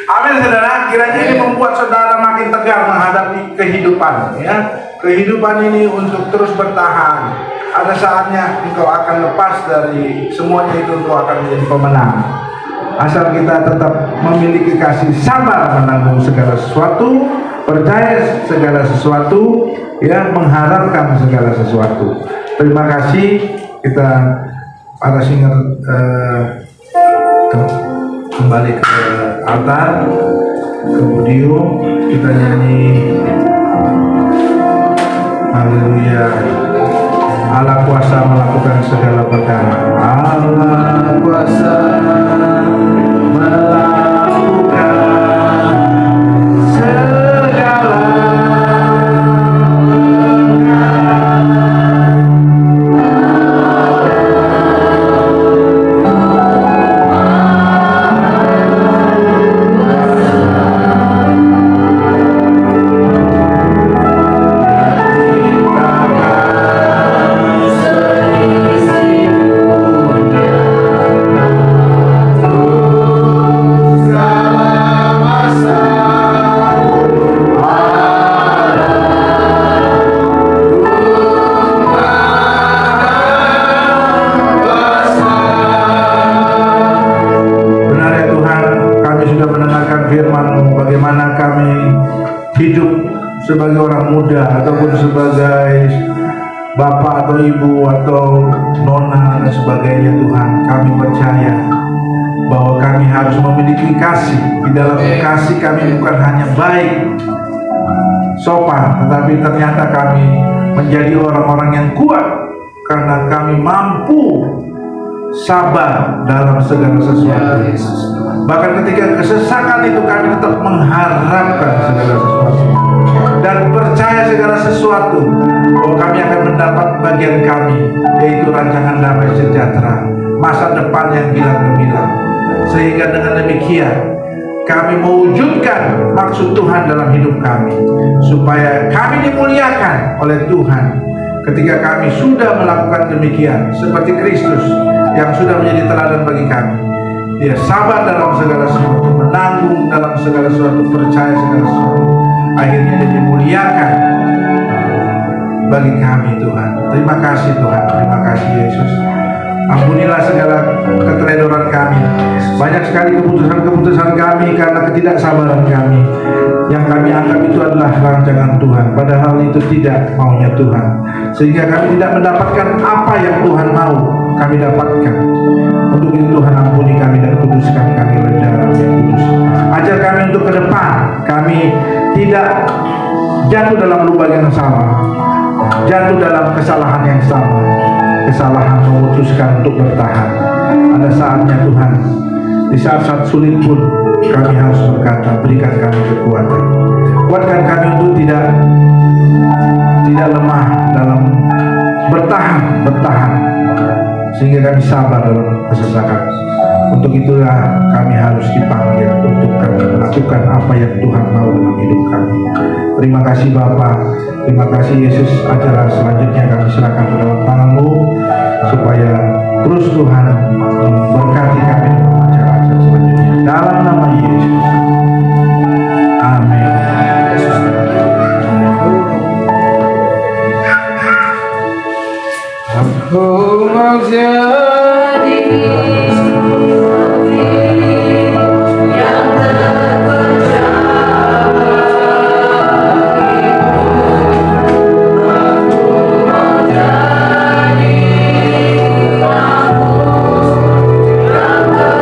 Amin, saudara. Kiranya ini membuat saudara makin tegar menghadapi kehidupan. Ya, kehidupan ini untuk terus bertahan. Ada saatnya engkau akan lepas dari semuanya itu, engkau akan menjadi pemenang. Asal kita tetap memiliki kasih sabar menanggung segala sesuatu, percaya segala sesuatu, ya, mengharapkan segala sesuatu. Terima kasih. Kita para singer kembali ke altar, ke podium, kita nyanyi haleluya. Allah kuasa melakukan segala perkara. Allah kuasa melakukan segala sebagai orang muda ataupun sebagai bapak atau ibu atau nona dan sebagainya. Tuhan, kami percaya bahwa kami harus memiliki kasih. Di dalam kasih kami bukan hanya baik, sopan, tetapi ternyata kami menjadi orang-orang yang kuat karena kami mampu sabar dalam segala sesuatu. Bahkan ketika kesesakan itu kami tetap mengharapkan segala sesuatu dan percaya segala sesuatu bahwa kami akan mendapat bagian kami, yaitu rancangan damai sejahtera, masa depan yang gilang gemilang. Sehingga dengan demikian kami mewujudkan maksud Tuhan dalam hidup kami, supaya kami dimuliakan oleh Tuhan ketika kami sudah melakukan demikian, seperti Kristus yang sudah menjadi teladan bagi kami. Dia sabar dalam segala sesuatu, menanggung dalam segala sesuatu, percaya segala sesuatu. Akhirnya dia dimuliakan bagi kami, Tuhan. Terima kasih Tuhan, terima kasih Yesus. Ampunilah segala keteledoran kami. Banyak sekali keputusan-keputusan kami karena ketidaksabaran kami, yang kami anggap itu adalah rancangan Tuhan, padahal itu tidak maunya Tuhan. Sehingga kami tidak mendapatkan apa yang Tuhan mau kami dapatkan. Untuk itu Tuhan, ampuni kami dan kuduskan kami oleh darah yang kudus. Ajar kami untuk ke depan kami tidak jatuh dalam lubang yang sama, jatuh dalam kesalahan yang sama, kesalahan memutuskan untuk bertahan. Ada saatnya Tuhan, di saat-saat sulit pun kami harus berkata, berikan kami kekuatan, kuatkan kami untuk tidak lemah dalam bertahan, sehingga kami sabar dalam kesesakan. Untuk itulah kami harus dipanggil untuk kami melakukan apa yang Tuhan mau dalam hidup kami. Terima kasih Bapa, terima kasih Yesus. Acara selanjutnya kami serahkan ke dalam tangan-Mu, supaya terus Tuhan memberkati kami dalam acara-acara selanjutnya. Dalam nama Yesus, amin. Aku mau jadi yang terpercaya. Aku mau jadi yang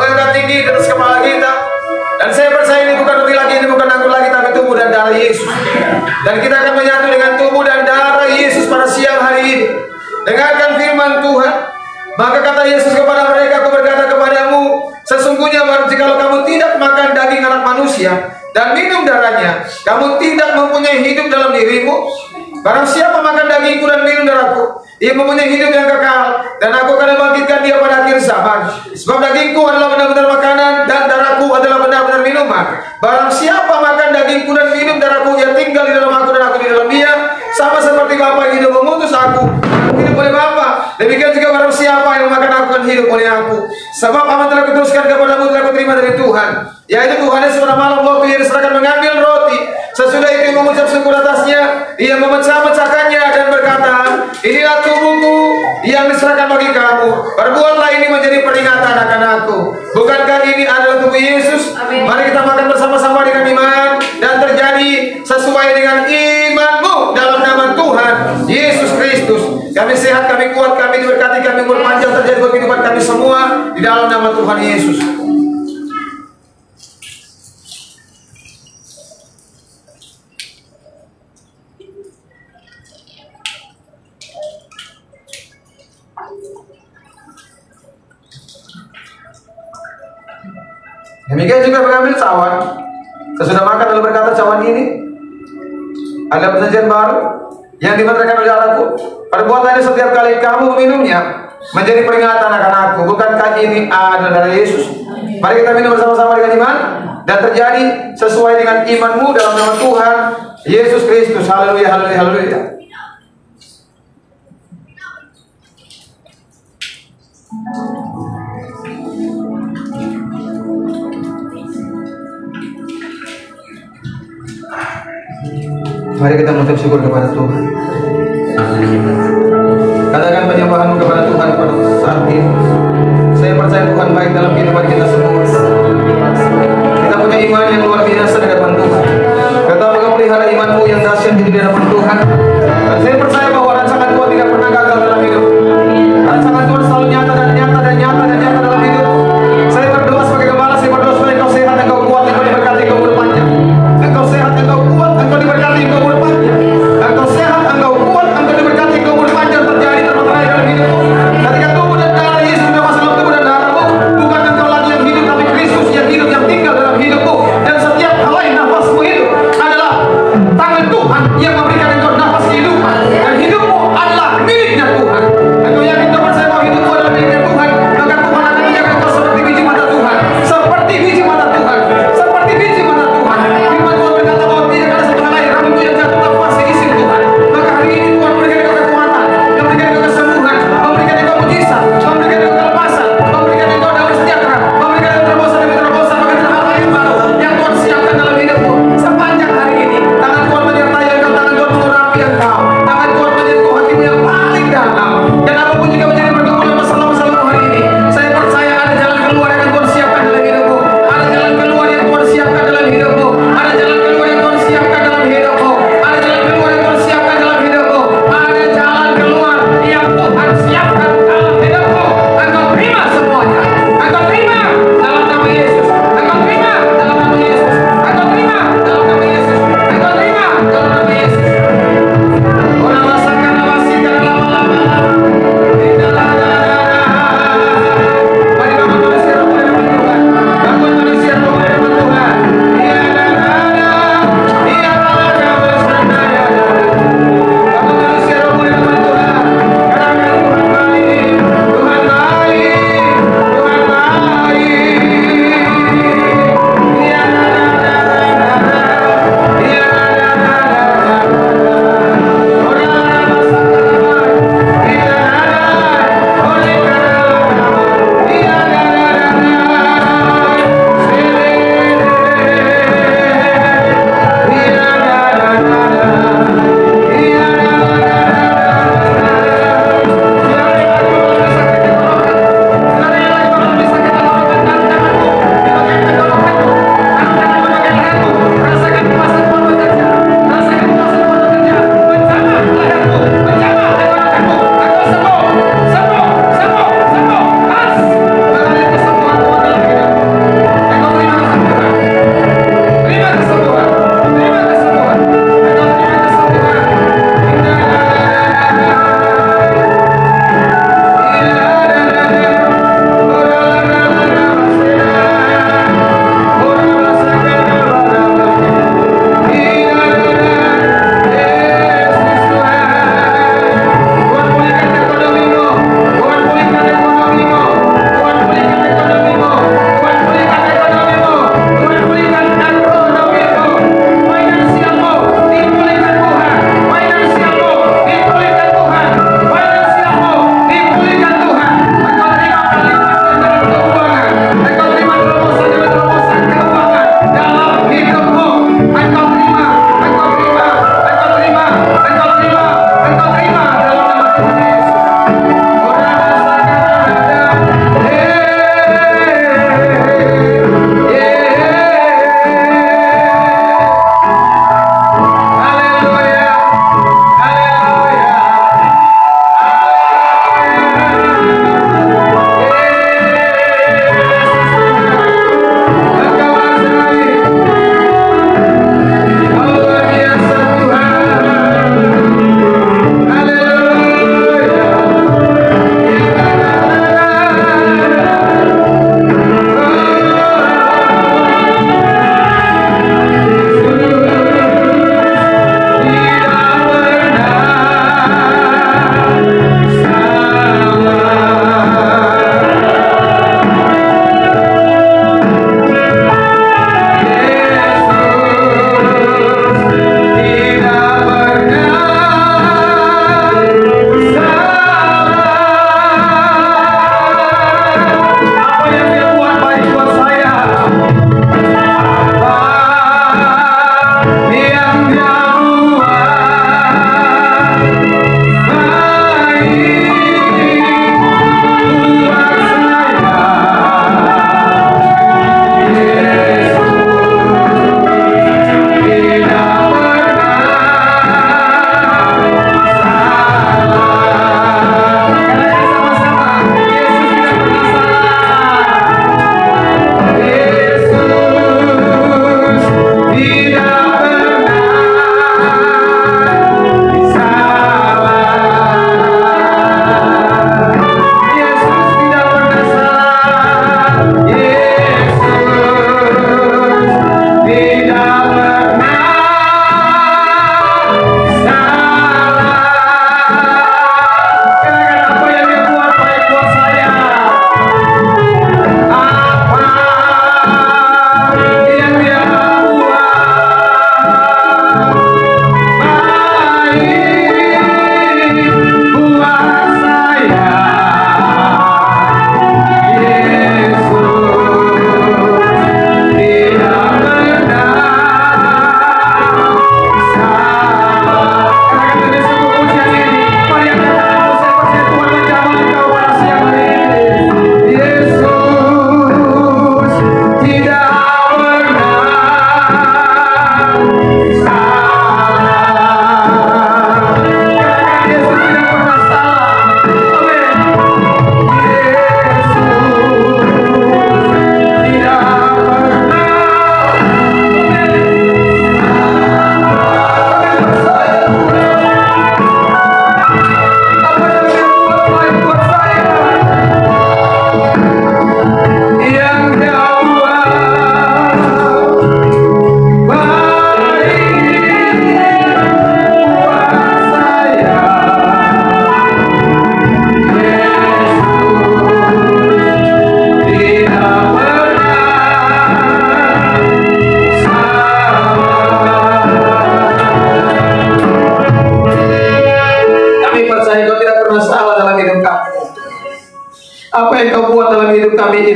mengangkat tinggi di atas kepala kita. Dan saya percaya ini bukan roti lagi, ini bukan anggur lagi, tapi tubuh dan darah Yesus. Dan kita akan menyatu dengan tubuh dan darah Yesus pada siang hari ini. Dengarkan firman Tuhan. Maka kata Yesus kepada mereka, aku berkata kepadamu, sesungguhnya jikalau kamu tidak makan daging anak manusia dan minum darahnya, kamu tidak mempunyai hidup dalam dirimu. Barang siapa makan dagingku dan minum darahku, ia mempunyai hidup yang kekal, dan aku akan membangkitkan dia pada akhir zaman. Sebab dagingku adalah benar-benar makanan, dan darahku adalah benar-benar minuman. Barang siapa makan dagingku dan minum darahku, ia tinggal di dalam aku dan aku di dalam dia, sama seperti Bapa yang hidup mengutus aku hidup oleh Bapa. Demikian juga barang siapa yang makan aku akan hidup oleh aku. Sebab apa telah kuteruskan kepadamu telah kuterima dari Tuhan, yaitu Tuhan Yesus pada malam waktu ia diserahkan mengambil roti. Sesudah itu mengucap syukur atasnya, ia memecah-mecahkannya dan berkata, inilah tubuhku yang diserahkan bagi kamu. Perbuatlah ini menjadi peringatan akan aku. Bukankah ini adalah tubuh Yesus? Amin. Mari kita makan bersama-sama dengan iman dan terjadi sesuai dengan imanmu dalam nama Tuhan Yesus Kristus. Kami sehat, kami kuat, kami diberkati, kami umur panjang terjadi bagi kehidupan kami semua di dalam nama Tuhan Yesus. Demikian juga mengambil cawan. Sesudah makan lalu berkata, cawan ini adalah perjanjian baru yang dimeteraikan oleh darahku. Perbuatan ini setiap kali kamu meminumnya menjadi peringatan akan aku. Bukankah ini adalah darah Yesus? Mari kita minum bersama-sama dengan iman dan terjadi sesuai dengan imanmu dalam nama Tuhan Yesus Kristus. Haleluya, haleluya, haleluya. Mari kita mengucap syukur kepada Tuhan. Katakan penyembahanmu kepada Tuhan pada saat ini. Saya percaya Tuhan baik dalam kehidupan kita semua. Kita punya iman yang luar biasa di hadapan Tuhan. Kita pelihara imanmu yang dahsyat di hadapan Tuhan. Dan saya percaya bahwa rancangan Tuhan tidak pernah gagal dalam hidup. Rancangan Tuhan selalu nyata dan nyata dan nyata dan nyata dalam hidup. Saya berdoa sebagai gembala, saya berdoa supaya engkau sehat, engkau kuat, engkau diberkati, engkau umur panjang. Engkau sehat, engkau kuat, engkau diberkati, engkau umur panjang. Engkau sehat, engkau kuat, engkau diberkati, engkau umur panjang terjadi terpeterai dalam hidupmu. Ketika tubuh dan darah Yesus sudah masuk dalam tubuh dan darahmu, bukan engkau lagi yang hidup, tapi Kristus yang hidup, yang tinggal dalam hidupmu. Dan setiap helai nafasmu itu adalah tangan Tuhan yang memberikan engkau nafas kehidupan. Dan hidup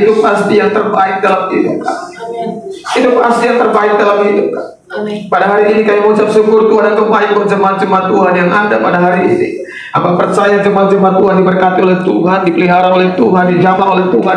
itu pasti yang terbaik dalam hidup kami. Itu pasti yang terbaik dalam hidup kami. Pada hari ini kami mengucap syukur Tuhan atas kebaikan jemaat-jemaat Tuhan yang ada pada hari ini. Apa percaya jemaat-jemaat Tuhan diberkati oleh Tuhan, dipelihara oleh Tuhan, dijaga oleh Tuhan.